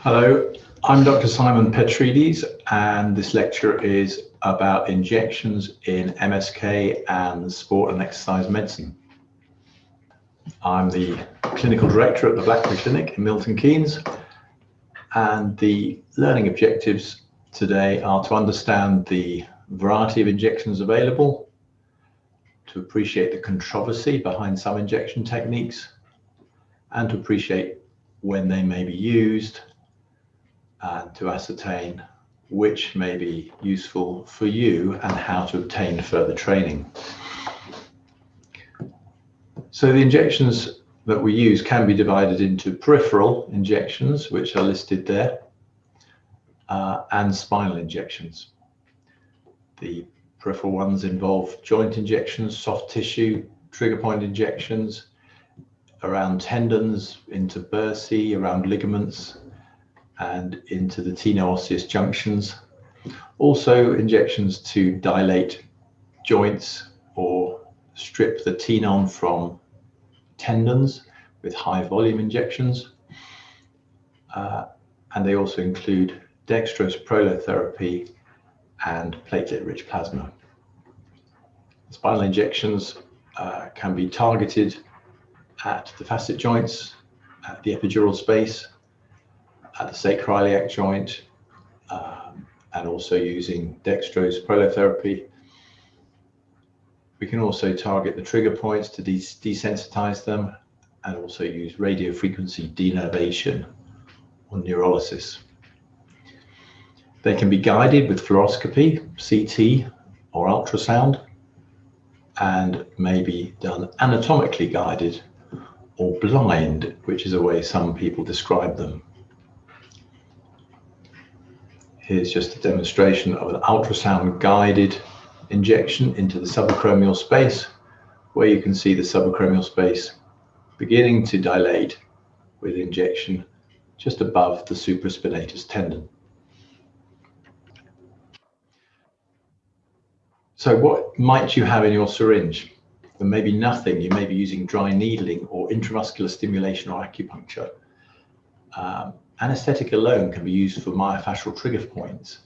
Hello, I'm Dr. Simon Petrides, and this lecture is about injections in MSK and sport and exercise medicine. I'm the clinical director at the Blackberry Clinic in Milton Keynes, and the learning objectives today are to understand the variety of injections available, to appreciate the controversy behind some injection techniques, and to appreciate when they may be used, and to ascertain which may be useful for you and how to obtain further training. So the injections that we use can be divided into peripheral injections, which are listed there, and spinal injections. The peripheral ones involve joint injections, soft tissue, trigger point injections, around tendons, into bursae, around ligaments, and into the tenoosseous junctions. Also injections to dilate joints or strip the tenon from tendons with high volume injections. And they also include Dextrose prolotherapy and platelet-rich plasma. Spinal injections can be targeted at the facet joints, at the epidural space, at the sacroiliac joint, and also using Dextrose prolotherapy. We can also target the trigger points to desensitize them, and also use radiofrequency denervation or neurolysis. They can be guided with fluoroscopy, CT, or ultrasound, and may be done anatomically guided or blind, which is a way some people describe them. Here's just a demonstration of an ultrasound guided injection into the subacromial space, where you can see the subacromial space beginning to dilate with injection just above the supraspinatus tendon. So what might you have in your syringe? There may be nothing. You may be using dry needling or intramuscular stimulation or acupuncture. Anaesthetic alone can be used for myofascial trigger points,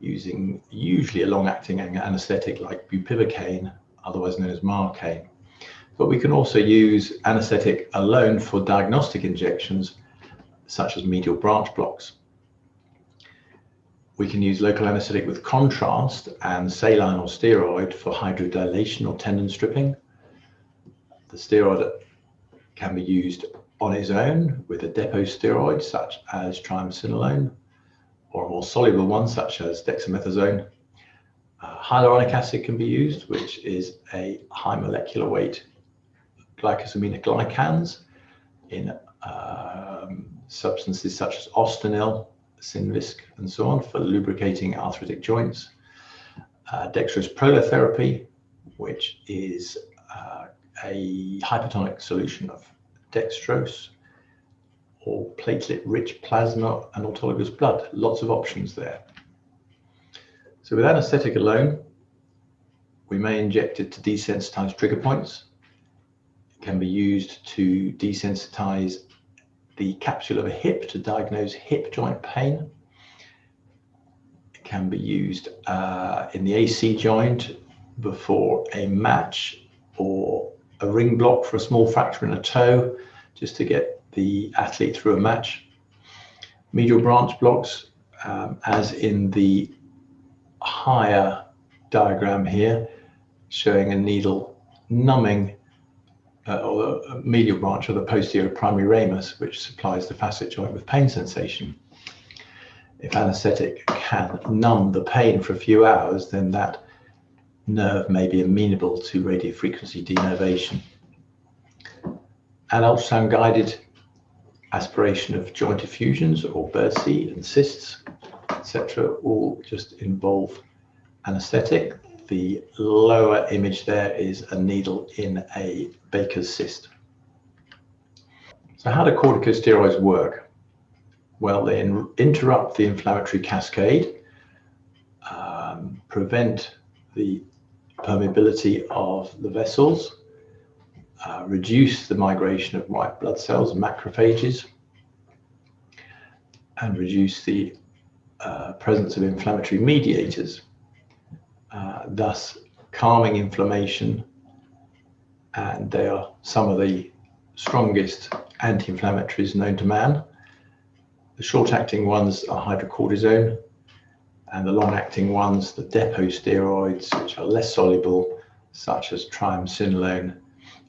using usually a long-acting anaesthetic like bupivacaine, otherwise known as Marcaine. But we can also use anaesthetic alone for diagnostic injections, such as medial branch blocks. We can use local anaesthetic with contrast and saline or steroid for hydrodilation or tendon stripping. The steroid can be used on its own with a depot steroid such as triamcinolone, or a more soluble one such as dexamethasone. Hyaluronic acid can be used, which is a high molecular weight glycosaminoglycans in substances such as ostenil, Synvisc, and so on for lubricating arthritic joints. Dextrose prolotherapy, which is a hypertonic solution of dextrose, or platelet-rich plasma and autologous blood. Lots of options there. So with anaesthetic alone, we may inject it to desensitize trigger points. It can be used to desensitize the capsule of a hip to diagnose hip joint pain. It can be used in the AC joint before a match, or a ring block for a small fracture in a toe, just to get the athlete through a match. Medial branch blocks, as in the higher diagram here, showing a needle numbing or the medial branch of the posterior primary ramus, which supplies the facet joint with pain sensation. If anaesthetic can numb the pain for a few hours, then that nerve may be amenable to radiofrequency denervation. And ultrasound guided aspiration of joint effusions or bursae and cysts, etc., all just involve anaesthetic. The lower image there is a needle in a Baker's cyst. So how do corticosteroids work? Well, they interrupt the inflammatory cascade, prevent the permeability of the vessels, reduce the migration of white blood cells and macrophages, and reduce the presence of inflammatory mediators, thus calming inflammation, and they are some of the strongest anti-inflammatories known to man. The short-acting ones are hydrocortisone, and the long-acting ones, the depot steroids, which are less soluble, such as triamcinolone,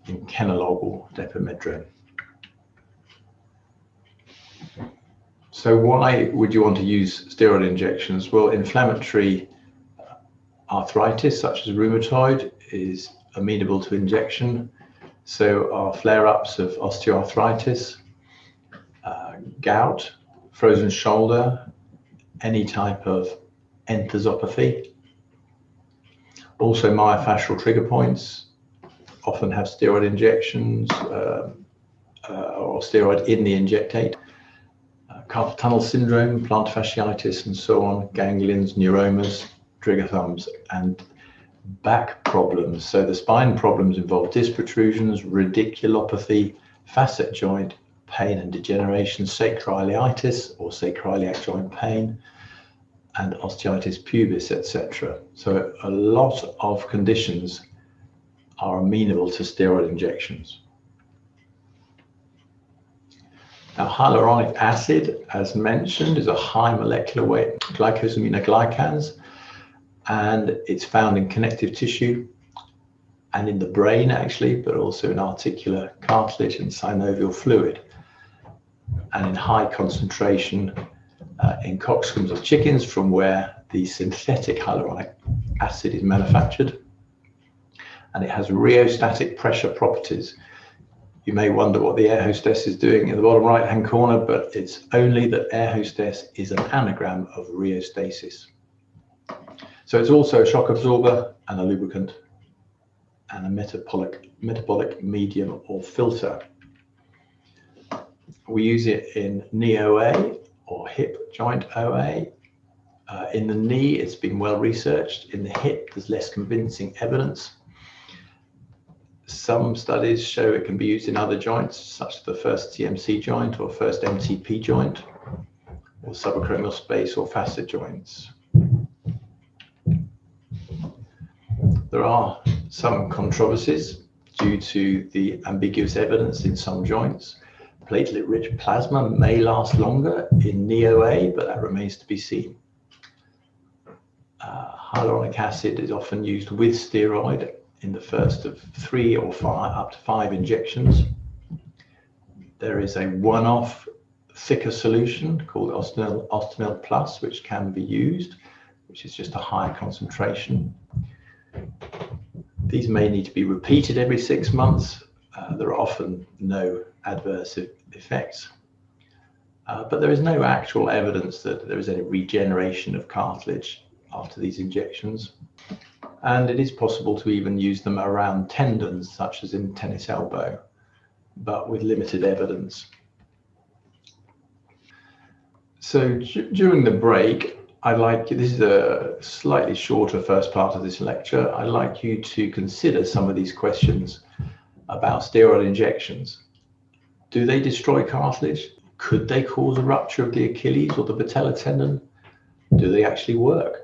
enkenolog, or depomedrone. So why would you want to use steroid injections? Well, inflammatory arthritis, such as rheumatoid, is amenable to injection. So are flare-ups of osteoarthritis, gout, frozen shoulder, any type of enthesopathy. Also, myofascial trigger points often have steroid injections or steroid in the injectate. Carpal tunnel syndrome, plantar fasciitis, and so on, ganglions, neuromas, trigger thumbs, and back problems. So the spine problems involve disc protrusions, radiculopathy, facet joint pain and degeneration, sacroiliitis or sacroiliac joint pain, and osteitis pubis, etc. So a lot of conditions are amenable to steroid injections. Now, hyaluronic acid, as mentioned, is a high molecular weight glycosaminoglycans, and it's found in connective tissue and in the brain, actually, but also in articular cartilage and synovial fluid, and in high concentration in cockscombs of chickens, from where the synthetic hyaluronic acid is manufactured. And it has rheostatic pressure properties. You may wonder what the air hostess is doing in the bottom right-hand corner, but it's only that air hostess is an anagram of rheostasis. So it's also a shock absorber and a lubricant and a metabolic medium or filter. We use it in knee OA or hip joint OA. In the knee, it's been well researched. In the hip, there's less convincing evidence. Some studies show it can be used in other joints, such as the first TMC joint or first MTP joint, or subacromial space or facet joints. There are some controversies due to the ambiguous evidence in some joints. Platelet-rich plasma may last longer in knee OA, but that remains to be seen. Hyaluronic acid is often used with steroid in the first of 3 or 5, up to 5 injections. There is a one-off thicker solution called Ostenil Plus, which can be used, which is just a higher concentration. These may need to be repeated every 6 months. There are often no adverse effects, but there is no actual evidence that there is any regeneration of cartilage after these injections. And it is possible to even use them around tendons, such as in tennis elbow, but with limited evidence. So during the break, this is a slightly shorter first part of this lecture. I'd like you to consider some of these questions about steroid injections. Do they destroy cartilage? Could they cause a rupture of the Achilles or the patella tendon? Do they actually work?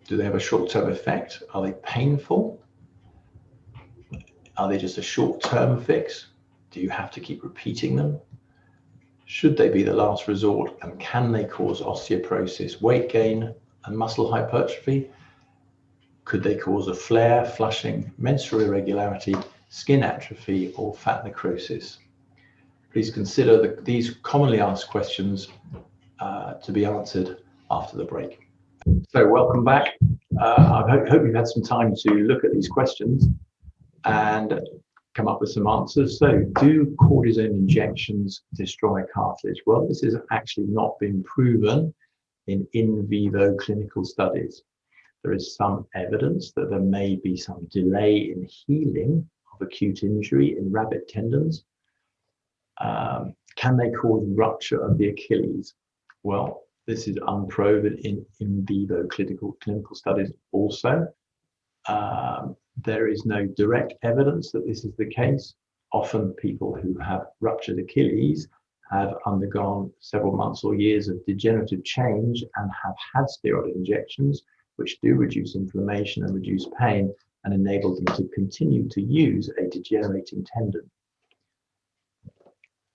Do they have a short-term effect? Are they painful? Are they just a short-term fix? Do you have to keep repeating them? Should they be the last resort? And can they cause osteoporosis, weight gain, and muscle hypertrophy? Could they cause a flare, flushing, menstrual irregularity, skin atrophy, or fat necrosis? Please consider these commonly asked questions to be answered after the break. So welcome back. I hope you've had some time to look at these questions and come up with some answers. So, do cortisone injections destroy cartilage? Well, this has actually not been proven in vivo clinical studies. There is some evidence that there may be some delay in healing of acute injury in rabbit tendons. Can they cause rupture of the Achilles? Well, this is unproven in vivo clinical studies also. There is no direct evidence that this is the case. Often people who have ruptured Achilles have undergone several months or years of degenerative change and have had steroid injections, which do reduce inflammation and reduce pain and enable them to continue to use a degenerating tendon.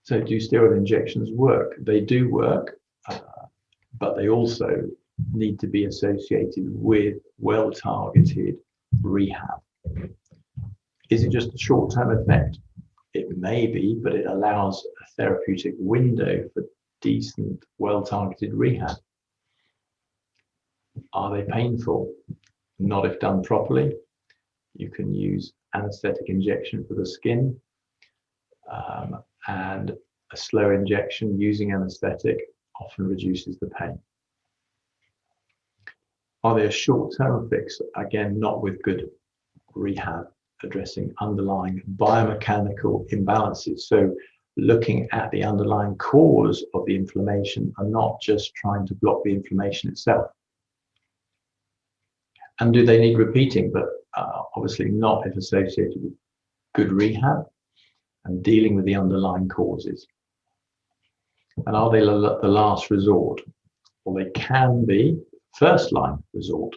So do steroid injections work? They do work, but they also need to be associated with well-targeted rehab. Is it just a short-term effect? It may be, but it allows a therapeutic window for decent, well-targeted rehab. Are they painful? Not if done properly. You can use anaesthetic injection for the skin, and a slow injection using anaesthetic often reduces the pain. Are they a short-term fix? Again, not with good rehab, addressing underlying biomechanical imbalances. So looking at the underlying cause of the inflammation and not just trying to block the inflammation itself. And do they need repeating? But obviously not if associated with good rehab and dealing with the underlying causes. And are they the last resort? Well, they can be first line resort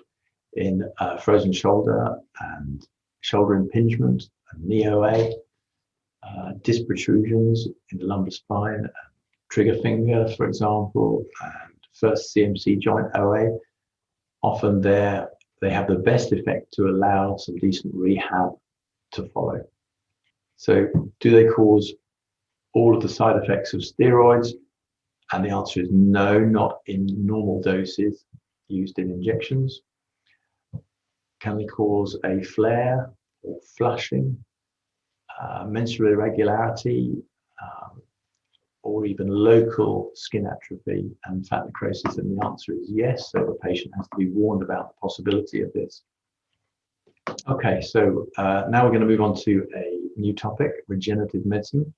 in frozen shoulder and shoulder impingement, and knee OA, disc protrusions in the lumbar spine, trigger finger, for example, and first CMC joint OA. Often they have the best effect to allow some decent rehab to follow. So do they cause all of the side effects of steroids? And the answer is no, not in normal doses used in injections. Can they cause a flare or flushing, menstrual irregularity, or even local skin atrophy and fat necrosis? And the answer is yes, so the patient has to be warned about the possibility of this. Okay, so now we're going to move on to a new topic, regenerative medicine.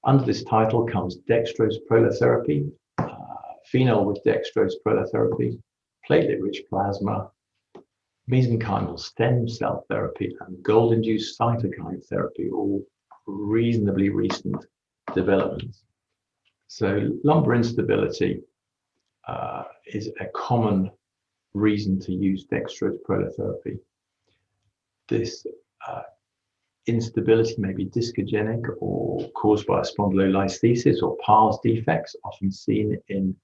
Under this title comes dextrose prolotherapy, phenol with dextrose prolotherapy, platelet-rich plasma, mesenchymal stem cell therapy, and gold-induced cytokine therapy, all reasonably recent developments. So lumbar instability is a common reason to use dextrose prolotherapy. This instability may be discogenic or caused by a spondylolisthesis or pars defects, often seen in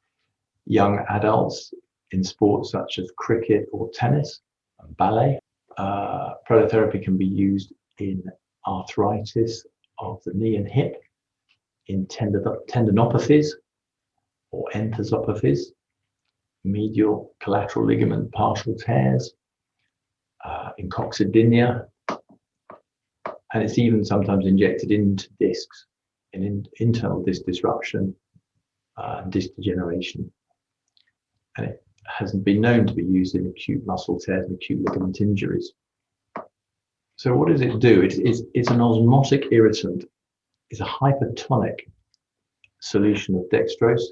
young adults in sports such as cricket or tennis and ballet. Prolotherapy can be used in arthritis of the knee and hip, in tendinopathies or enthesopathies, medial collateral ligament partial tears, in coccydynia, and it's even sometimes injected into discs, in internal disc disruption and disc degeneration. And it hasn't been known to be used in acute muscle tears and acute ligament injuries. So what does it do? It's an osmotic irritant. It's a hypertonic solution of dextrose,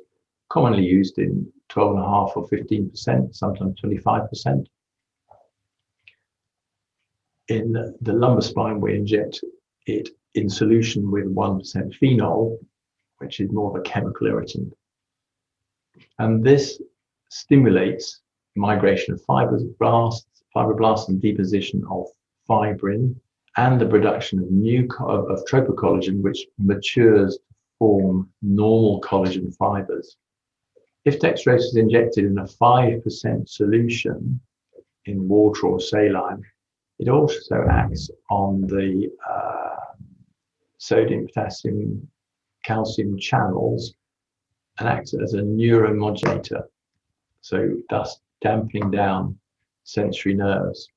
commonly used in 12.5 or 15%, sometimes 25%. In the lumbar spine, we inject it in solution with 1% phenol, which is more of a chemical irritant. And this stimulates migration of fibroblasts and deposition of fibrin, and the production of tropocollagen, which matures to form normal collagen fibers. If dextrose is injected in a 5% solution in water or saline, it also acts on the sodium, potassium, calcium channels and acts as a neuromodulator, so thus dampening down sensory nerves,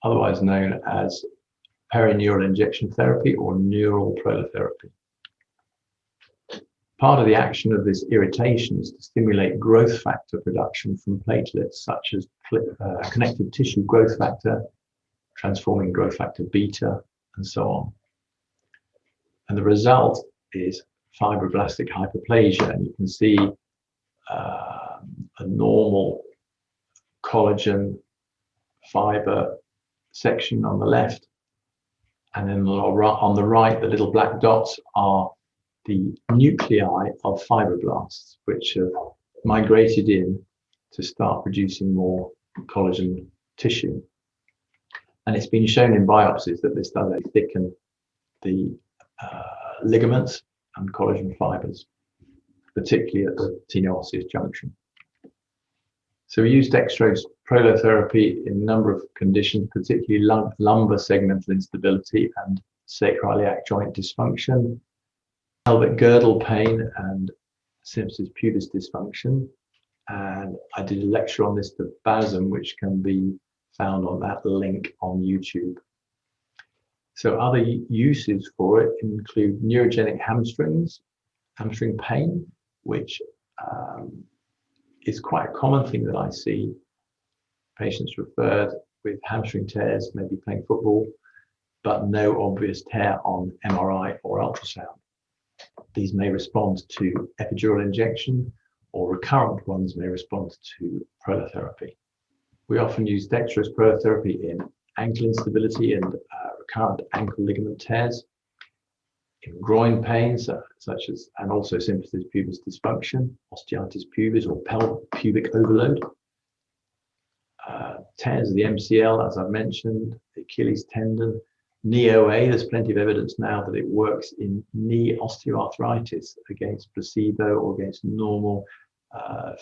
otherwise known as perineural injection therapy or neural prolotherapy. Part of the action of this irritation is to stimulate growth factor production from platelets, such as connective tissue growth factor, transforming growth factor beta, and so on. And the result is fibroblastic hyperplasia, and you can see a normal collagen fiber section on the left, and then on the right, the little black dots are the nuclei of fibroblasts, which have migrated in to start producing more collagen tissue. And it's been shown in biopsies that this does thicken the ligaments and collagen fibers, particularly at the tenoosseous junction. So we use dextrose prolotherapy in a number of conditions, particularly lumbar segmental instability and sacroiliac joint dysfunction, pelvic girdle pain and symphysis pubis dysfunction. And I did a lecture on this to BASM, which can be found on that link on YouTube. So other uses for it include neurogenic hamstring pain, which is quite a common thing that I see. Patients referred with hamstring tears, maybe playing football, but no obvious tear on MRI or ultrasound. These may respond to epidural injection, or recurrent ones may respond to prolotherapy. We often use dextrose prolotherapy in ankle instability and recurrent ankle ligament tears, in groin pains such as, and also symphysis pubis dysfunction, osteitis pubis or pubic overload, tears of the MCL, as I've mentioned, the Achilles tendon, knee OA. There's plenty of evidence now that it works in knee osteoarthritis against placebo or against normal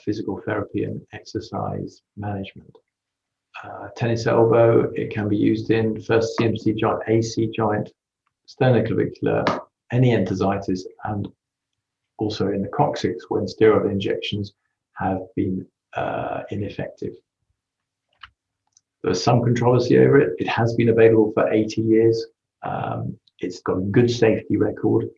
physical therapy and exercise management. Tennis elbow, it can be used in first CMC joint, AC joint, sternoclavicular, any enthesitis, and also in the coccyx when steroid injections have been ineffective. There's some controversy over it. It has been available for 80 years. It's got a good safety record.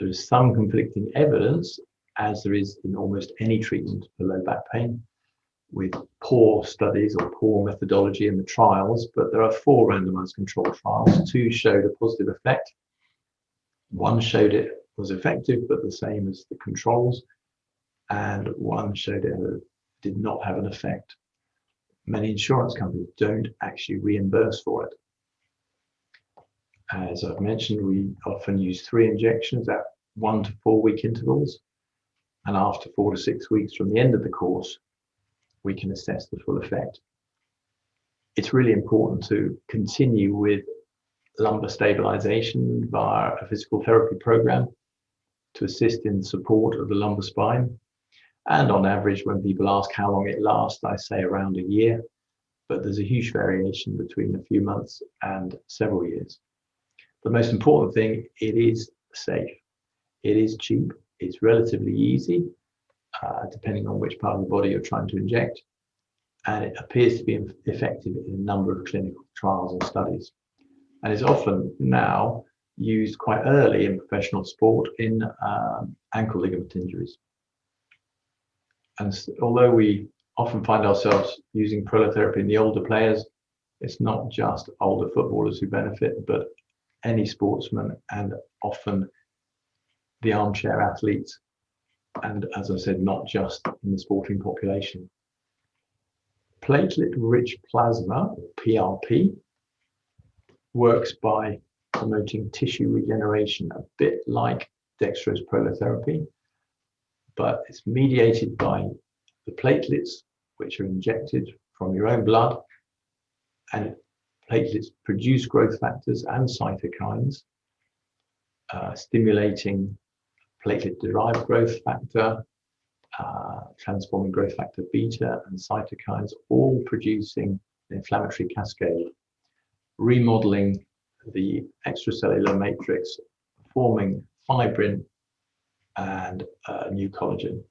There is some conflicting evidence, as there is in almost any treatment for low back pain, with poor studies or poor methodology in the trials, but there are 4 randomized controlled trials. 2 showed a positive effect. 1 showed it was effective, but the same as the controls, and 1 showed it did not have an effect. Many insurance companies don't actually reimburse for it. As I've mentioned, we often use 3 injections at 1 to 4 week intervals, and after 4 to 6 weeks from the end of the course, we can assess the full effect. It's really important to continue with lumbar stabilization via a physical therapy program to assist in support of the lumbar spine. And on average, when people ask how long it lasts, I say around a year, but there's a huge variation between a few months and several years. The most important thing, it is safe. It is cheap. It's relatively easy, depending on which part of the body you're trying to inject. And it appears to be effective in a number of clinical trials and studies. And is often now used quite early in professional sport in ankle ligament injuries. And although we often find ourselves using prolotherapy in the older players, it's not just older footballers who benefit, but any sportsman and often the armchair athletes. And as I said, not just in the sporting population. Platelet-rich plasma, or PRP, works by promoting tissue regeneration, a bit like dextrose prolotherapy, but it's mediated by the platelets, which are injected from your own blood, and platelets produce growth factors and cytokines, stimulating platelet-derived growth factor, transforming growth factor beta and cytokines, all producing an inflammatory cascade, remodeling the extracellular matrix, forming fibrin and new collagen.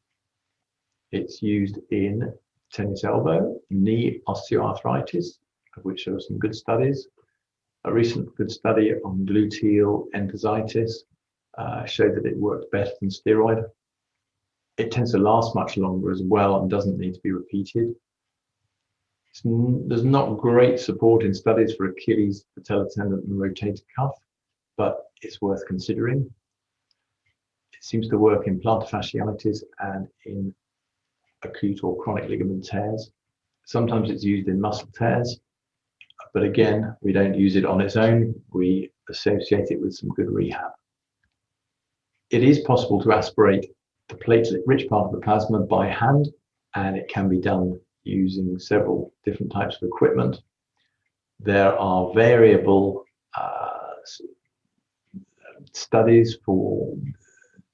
It's used in tennis elbow, knee osteoarthritis, of which there are some good studies. A recent good study on gluteal enthesitis showed that it worked better than steroid. It tends to last much longer as well and doesn't need to be repeated. There's not great support in studies for Achilles, patellar tendon, and rotator cuff, but it's worth considering. It seems to work in plantar fasciitis and in acute or chronic ligament tears. Sometimes it's used in muscle tears, but again, we don't use it on its own. We associate it with some good rehab. it is possible to aspirate the platelet-rich part of the plasma by hand, and it can be done using several different types of equipment. There are variable studies for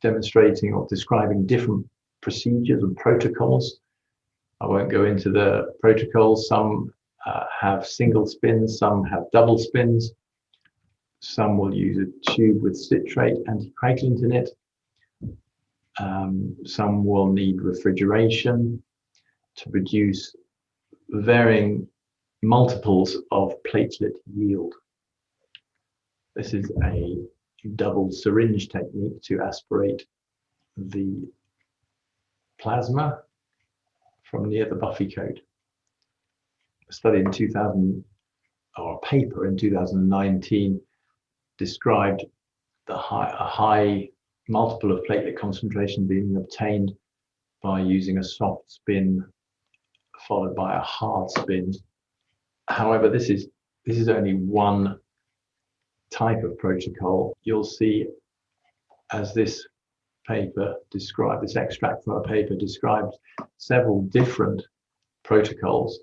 demonstrating or describing different procedures and protocols. I won't go into the protocols. Some have single spins, some have double spins. Some will use a tube with citrate anticoagulant in it. Some will need refrigeration to produce varying multiples of platelet yield. This is a double syringe technique to aspirate the plasma from near the Buffy coat. A study in 2000, or a paper in 2019, described a high multiple of platelet concentration being obtained by using a soft spin followed by a hard spin. However, this is only one type of protocol. You'll see, as this paper described, this extract from a paper describes several different protocols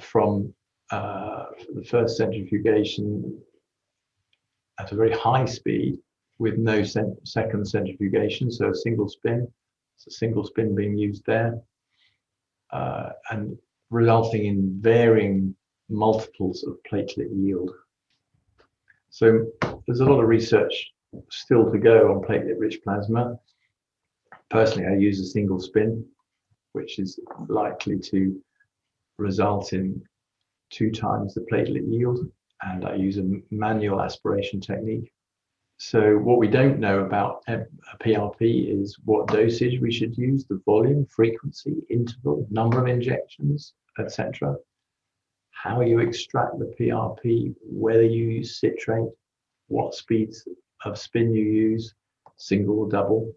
from the first centrifugation at a very high speed with no second centrifugation, so a single spin. It's a single spin being used there, and resulting in varying multiples of platelet yield. So there's a lot of research still to go on platelet-rich plasma. Personally, I use a single spin, which is likely to result in 2 times the platelet yield, and I use a manual aspiration technique. So what we don't know about a PRP is what dosage we should use, the volume, frequency, interval, number of injections, etc. How you extract the PRP, whether you use citrate, what speeds of spin you use, single or double.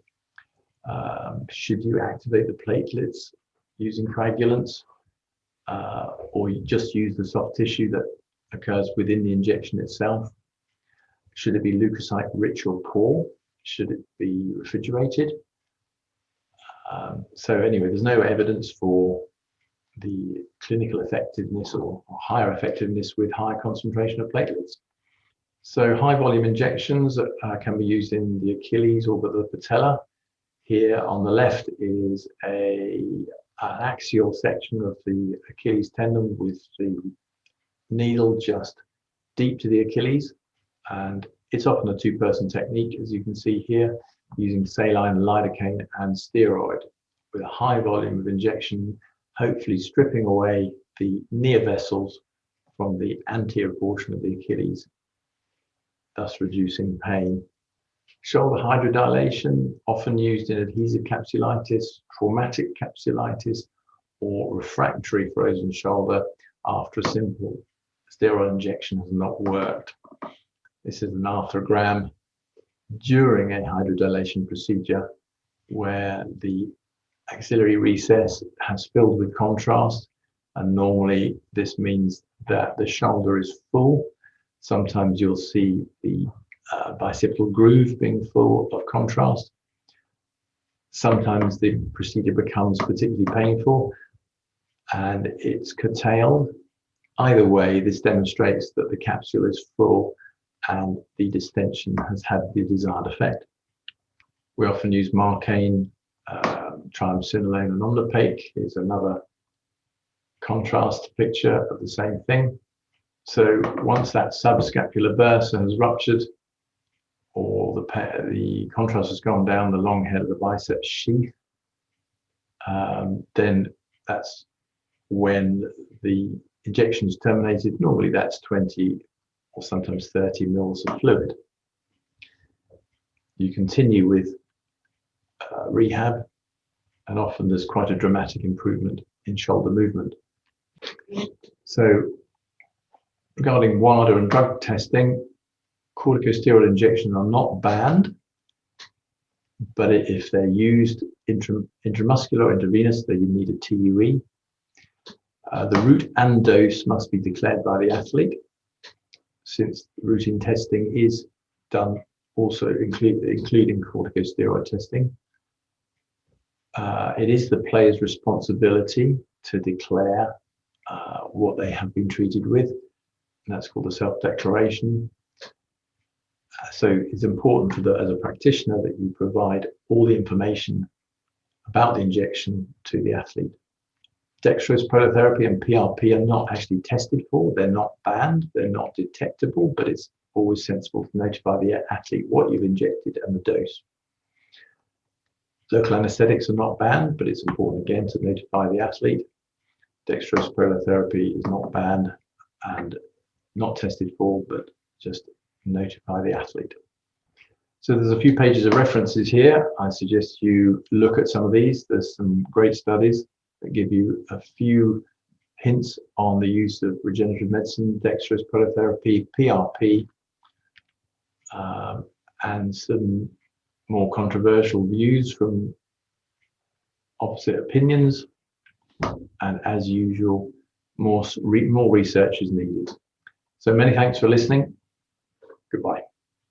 Should you activate the platelets using coagulants, or you just use the soft tissue that occurs within the injection itself? Should it be leukocyte rich or poor? Should it be refrigerated? So anyway, there's no evidence for the clinical effectiveness or higher effectiveness with high concentration of platelets. So high volume injections can be used in the Achilles or the patella. Here on the left is an axial section of the Achilles tendon with the needle just deep to the Achilles. And it's often a 2-person technique, as you can see here, using saline, lidocaine, and steroid with a high volume of injection, hopefully stripping away the near vessels from the anterior portion of the Achilles, thus reducing pain. Shoulder hydrodilation, often used in adhesive capsulitis, traumatic capsulitis, or refractory frozen shoulder after a simple steroid injection has not worked. This is an arthrogram during a hydrodilation procedure where the axillary recess has filled with contrast, and normally this means that the shoulder is full. Sometimes you'll see the bicipital groove being full of contrast. Sometimes the procedure becomes particularly painful and it's curtailed. Either way, this demonstrates that the capsule is full and the distension has had the desired effect. We often use Marcaine, triamcinolone, and Omnipaque. Here's another contrast picture of the same thing. So once that subscapular bursa has ruptured, or the contrast has gone down the long head of the bicep sheath, then that's when the injection is terminated. Normally that's 20 or sometimes 30 mils of fluid. You continue with rehab, and often there's quite a dramatic improvement in shoulder movement. So regarding WADA and drug testing, corticosteroid injections are not banned, but if they're used intramuscular or intravenous, then you need a TUE. The route and dose must be declared by the athlete, since routine testing is done also including corticosteroid testing. It is the player's responsibility to declare what they have been treated with. And that's called the self-declaration. So it's important as a practitioner that you provide all the information about the injection to the athlete. Dextrose, Prolotherapy and PRP are not actually tested for. They're not banned. They're not detectable, but it's always sensible to notify the athlete what you've injected and the dose. Local anesthetics are not banned, but it's important again to notify the athlete. Dextrose Prolotherapy is not banned and not tested for, but just notify the athlete. So there's a few pages of references here. I suggest you look at some of these. There's some great studies that give you a few hints on the use of regenerative medicine, Dextrose Prolotherapy, PRP, and some more controversial views from opposite opinions. And as usual, more research is needed. So many thanks for listening. Goodbye.